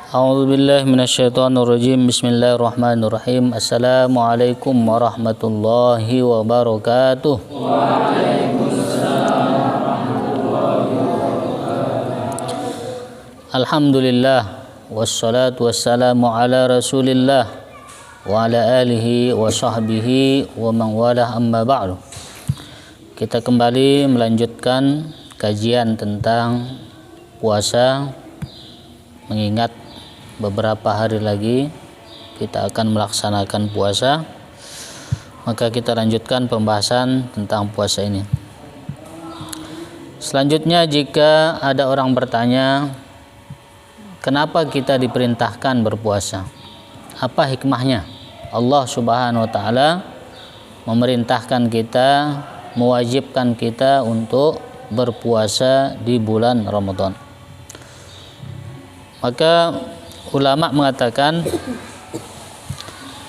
A'udzu billahi minasyaitonir rajim. Bismillahirrahmanirrahim. Assalamualaikum warahmatullahi wabarakatuh. Waalaikumsalam warahmatullahi wabarakatuh. Alhamdulillah wassalatu wassalamu ala Rasulillah wa ala alihi wa sahbihi wa man walah, amma ba'du. Kita kembali melanjutkan kajian tentang puasa, mengingat beberapa hari lagi kita akan melaksanakan puasa, maka kita lanjutkan pembahasan tentang puasa ini. Selanjutnya, jika ada orang bertanya, kenapa kita diperintahkan berpuasa? Apa hikmahnya? Allah Subhanahu wa taala memerintahkan kita, mewajibkan kita untuk berpuasa di bulan Ramadan. Maka ulama mengatakan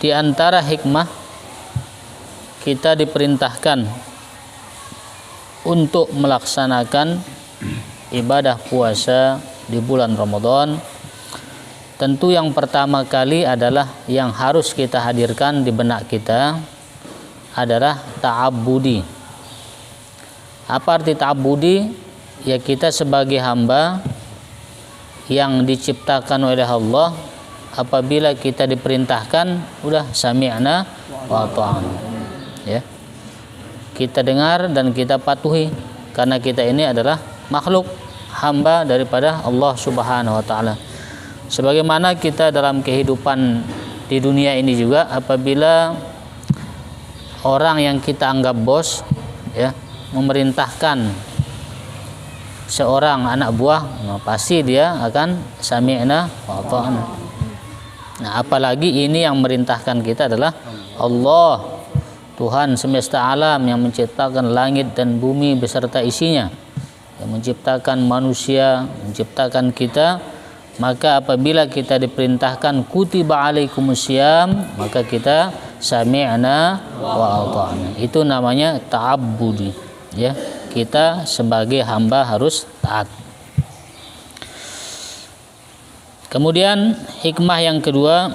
di antara hikmah kita diperintahkan untuk melaksanakan ibadah puasa di bulan Ramadan, tentu yang pertama kali adalah yang harus kita hadirkan di benak kita adalah ta'abbudi. Apa arti ta'abbudi? Ya, kita sebagai hamba yang diciptakan oleh Allah, apabila kita diperintahkan, udah sami'na wa ata'na, ya, kita dengar dan kita patuhi, karena kita ini adalah makhluk hamba daripada Allah Subhanahu wa taala. Sebagaimana kita dalam kehidupan di dunia ini juga, apabila orang yang kita anggap bos, ya, memerintahkan seorang anak buah, pasti dia akan sami'na wa ata'na. Nah, apalagi ini yang merintahkan kita adalah Allah, Tuhan semesta alam, yang menciptakan langit dan bumi beserta isinya, yang menciptakan manusia, menciptakan kita. Maka apabila kita diperintahkan kutiba alaikumusiyam, maka kita sami'na wa ata'na. Itu namanya ta'abbudi, ya. Kita sebagai hamba harus taat. Kemudian hikmah yang kedua,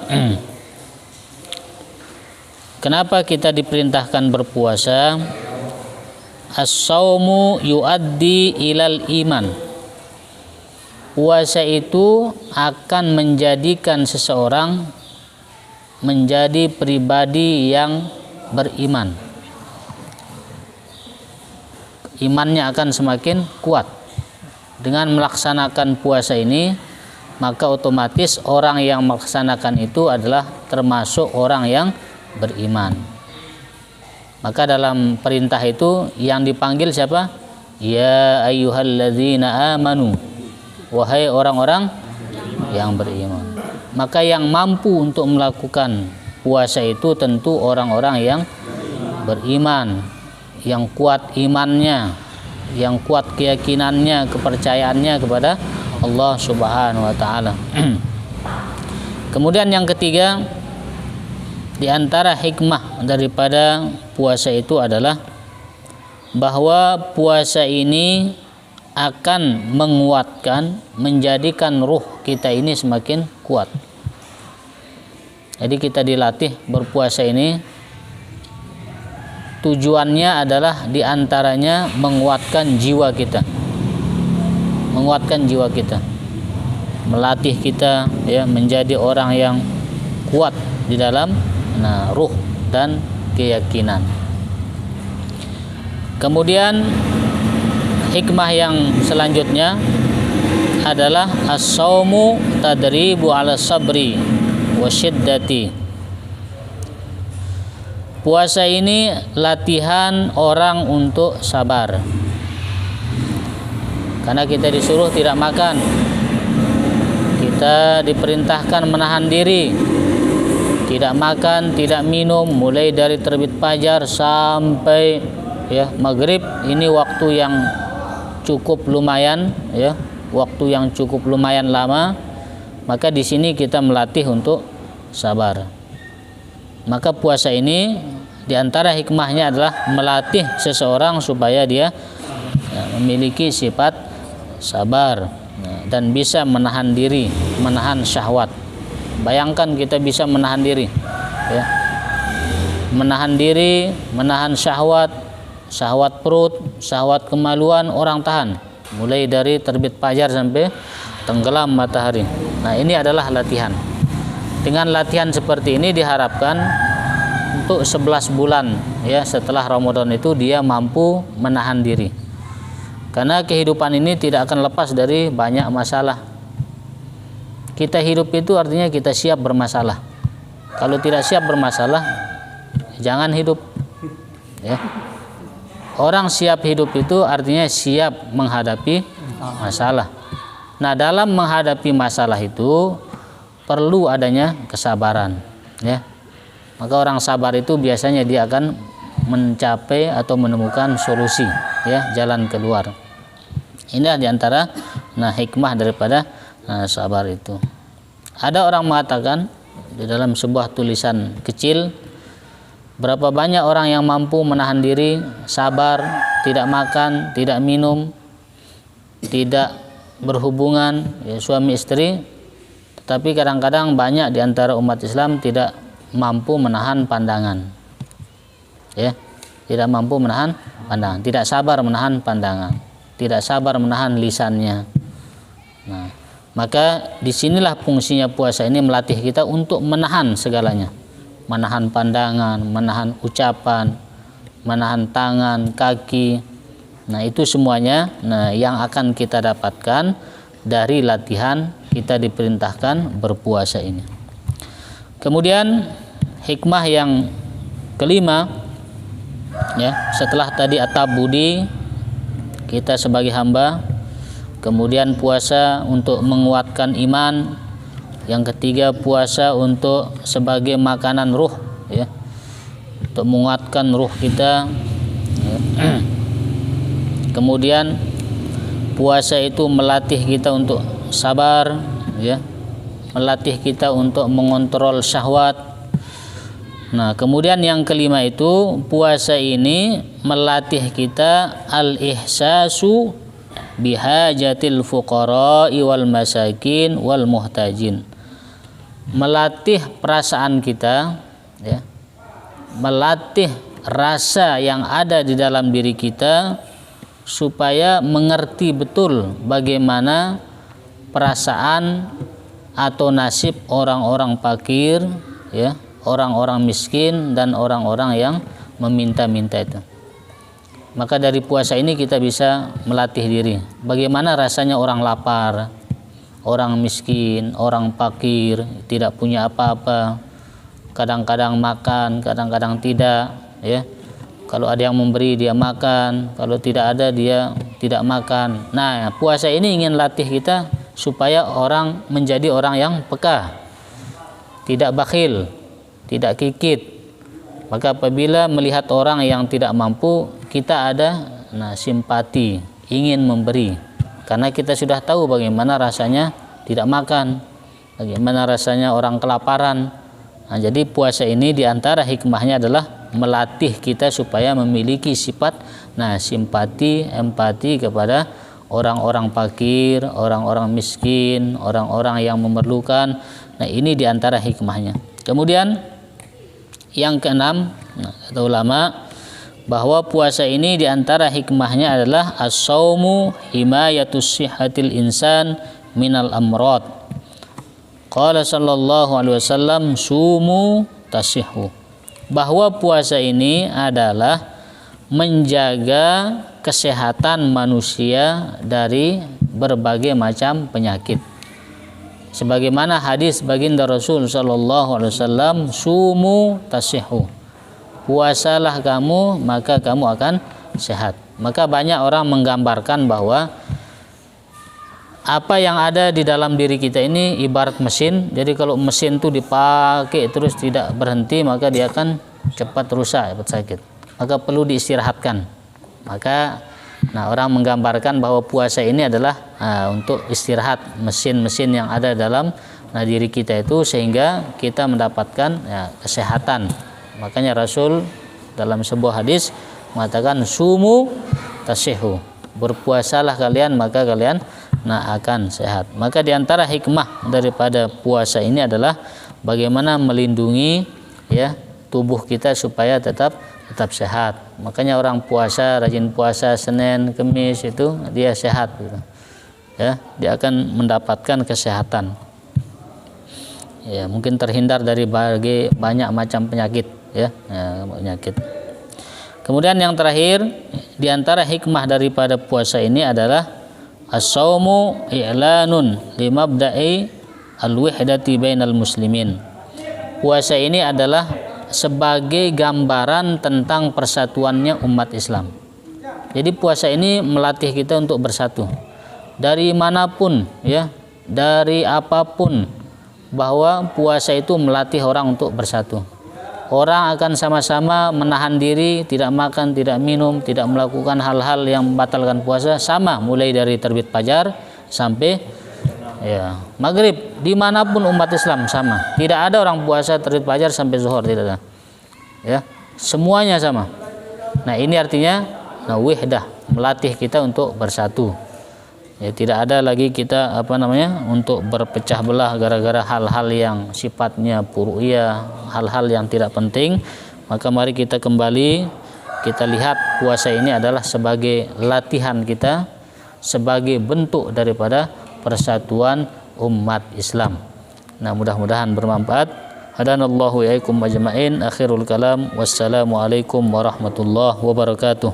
kenapa kita diperintahkan berpuasa? As-saumu yuaddi ilal iman. Puasa itu akan menjadikan seseorang menjadi pribadi yang beriman. Imannya akan semakin kuat. Dengan melaksanakan puasa ini, maka otomatis orang yang melaksanakan itu adalah termasuk orang yang beriman. Maka dalam perintah itu yang dipanggil siapa? Ya ayyuhalladzina amanu, wahai orang-orang yang beriman. Maka yang mampu untuk melakukan puasa itu tentu orang-orang yang beriman, yang kuat imannya, yang kuat keyakinannya, kepercayaannya kepada Allah Subhanahu wa taala. Kemudian yang ketiga, di antara hikmah daripada puasa itu adalah bahwa puasa ini akan menguatkan, menjadikan ruh kita ini semakin kuat. Jadi kita dilatih berpuasa ini, tujuannya adalah diantaranya menguatkan jiwa kita, menguatkan jiwa kita, melatih kita, ya, menjadi orang yang kuat di dalam ruh dan keyakinan. Kemudian hikmah yang selanjutnya adalah as-saumu tadribu ala sabri wa syiddati. Puasa ini latihan orang untuk sabar. Karena kita disuruh tidak makan, kita diperintahkan menahan diri, tidak makan, tidak minum, mulai dari terbit fajar sampai, ya, maghrib. Ini waktu yang cukup lumayan, ya, waktu yang cukup lumayan lama. Maka di sini kita melatih untuk sabar. Maka puasa ini di antara hikmahnya adalah melatih seseorang supaya dia memiliki sifat sabar, dan bisa menahan diri, menahan syahwat. Bayangkan kita bisa menahan diri, ya. Menahan diri, menahan syahwat, syahwat perut, syahwat kemaluan orang tahan, mulai dari terbit fajar sampai tenggelam matahari. Nah, ini adalah latihan. Dengan latihan seperti ini diharapkan untuk 11 bulan ya setelah Ramadan itu dia mampu menahan diri. Karena kehidupan ini tidak akan lepas dari banyak masalah. Kita hidup itu artinya kita siap bermasalah. Kalau tidak siap bermasalah, jangan hidup. Ya. Orang siap hidup itu artinya siap menghadapi masalah. Nah, dalam menghadapi masalah itu perlu adanya kesabaran. Ya. Maka orang sabar itu biasanya dia akan mencapai atau menemukan solusi, ya, jalan keluar. Ini diantara hikmah daripada sabar itu. Ada orang mengatakan di dalam sebuah tulisan kecil, berapa banyak orang yang mampu menahan diri, sabar, tidak makan, tidak minum, tidak berhubungan ya, suami istri, tetapi kadang-kadang banyak di antara umat Islam tidak mampu menahan pandangan. Ya, tidak mampu menahan pandangan, tidak sabar menahan pandangan, tidak sabar menahan lisannya. Nah, maka disinilah fungsinya puasa ini melatih kita untuk menahan segalanya, menahan pandangan, menahan ucapan, menahan tangan, kaki. Nah, itu semuanya yang akan kita dapatkan dari latihan kita diperintahkan berpuasa ini. Kemudian hikmah yang kelima, ya, setelah tadi at-tabudi kita sebagai hamba, kemudian puasa untuk menguatkan iman, yang ketiga puasa untuk sebagai makanan ruh, ya, untuk menguatkan ruh kita, ya. Kemudian puasa itu melatih kita untuk sabar, ya, melatih kita untuk mengontrol syahwat. Nah, kemudian yang kelima itu puasa ini melatih kita al-ihsasu bihajatil fuqara'i wal masakin wal muhtajin. Melatih perasaan kita, ya, melatih rasa yang ada di dalam diri kita supaya mengerti betul bagaimana perasaan atau nasib orang-orang fakir, ya, orang-orang miskin dan orang-orang yang meminta-minta itu. Maka dari puasa ini kita bisa melatih diri. Bagaimana rasanya orang lapar, orang miskin, orang fakir, tidak punya apa-apa. Kadang-kadang makan, kadang-kadang tidak, ya. Kalau ada yang memberi dia makan, kalau tidak ada dia tidak makan. Nah, puasa ini ingin latih kita supaya orang menjadi orang yang peka, tidak bakhil, tidak kikit. Maka apabila melihat orang yang tidak mampu, kita ada simpati, ingin memberi, karena kita sudah tahu bagaimana rasanya tidak makan, bagaimana rasanya orang kelaparan. Nah, jadi puasa ini diantara hikmahnya adalah melatih kita supaya memiliki sifat simpati, empati kepada orang-orang fakir, orang-orang miskin, orang-orang yang memerlukan. Nah, ini diantara hikmahnya. Kemudian yang keenam, kata ulama bahwa puasa ini diantara hikmahnya adalah as-saumu himayatus sihhatil insan minal amrad. Qala sallallahu alaihi wasallam sumu tasihhu. Bahwa puasa ini adalah menjaga kesehatan manusia dari berbagai macam penyakit. Sebagaimana hadis baginda Rasul sallallahu alaihi wasallam, sumu tasihhu. Puasalah kamu maka kamu akan sehat. Maka banyak orang menggambarkan bahwa apa yang ada di dalam diri kita ini ibarat mesin. Jadi kalau mesin itu dipakai terus tidak berhenti, maka dia akan cepat rusak, cepat sakit. Maka perlu diistirahatkan. Maka orang menggambarkan bahwa puasa ini adalah untuk istirahat mesin-mesin yang ada dalam diri kita itu, sehingga kita mendapatkan kesehatan. Makanya Rasul dalam sebuah hadis mengatakan sumu tasihhu. Berpuasalah kalian maka kalian nah akan sehat. Maka di antara hikmah daripada puasa ini adalah bagaimana melindungi ya tubuh kita supaya tetap sehat. Makanya orang puasa, rajin puasa Senin, Kamis itu dia sehat gitu. Ya, dia akan mendapatkan kesehatan. Ya, mungkin terhindar dari banyak macam penyakit ya, penyakit. Kemudian yang terakhir di antara hikmah daripada puasa ini adalah as-saumu i'lanun limabda'i al-wihdati bainal muslimin. Puasa ini adalah sebagai gambaran tentang persatuannya umat Islam. Jadi puasa ini melatih kita untuk bersatu. Dari manapun ya, dari apapun, bahwa puasa itu melatih orang untuk bersatu. Orang akan sama-sama menahan diri, tidak makan, tidak minum, tidak melakukan hal-hal yang membatalkan puasa, sama mulai dari terbit fajar sampai ya maghrib. Dimanapun umat Islam sama, tidak ada orang puasa terbit fajar sampai zuhur, tidak ada ya, semuanya sama. Nah ini artinya wihdah, melatih kita untuk bersatu ya, tidak ada lagi kita untuk berpecah belah gara-gara hal-hal yang sifatnya furu'iyah, hal-hal yang tidak penting. Maka mari kita kembali, kita lihat puasa ini adalah sebagai latihan kita, sebagai bentuk daripada persatuan umat Islam. Nah mudah-mudahan bermanfaat. Hadanallahu yaikum ajma'in. Akhirul kalam, wassalamualaikum warahmatullahi wabarakatuh.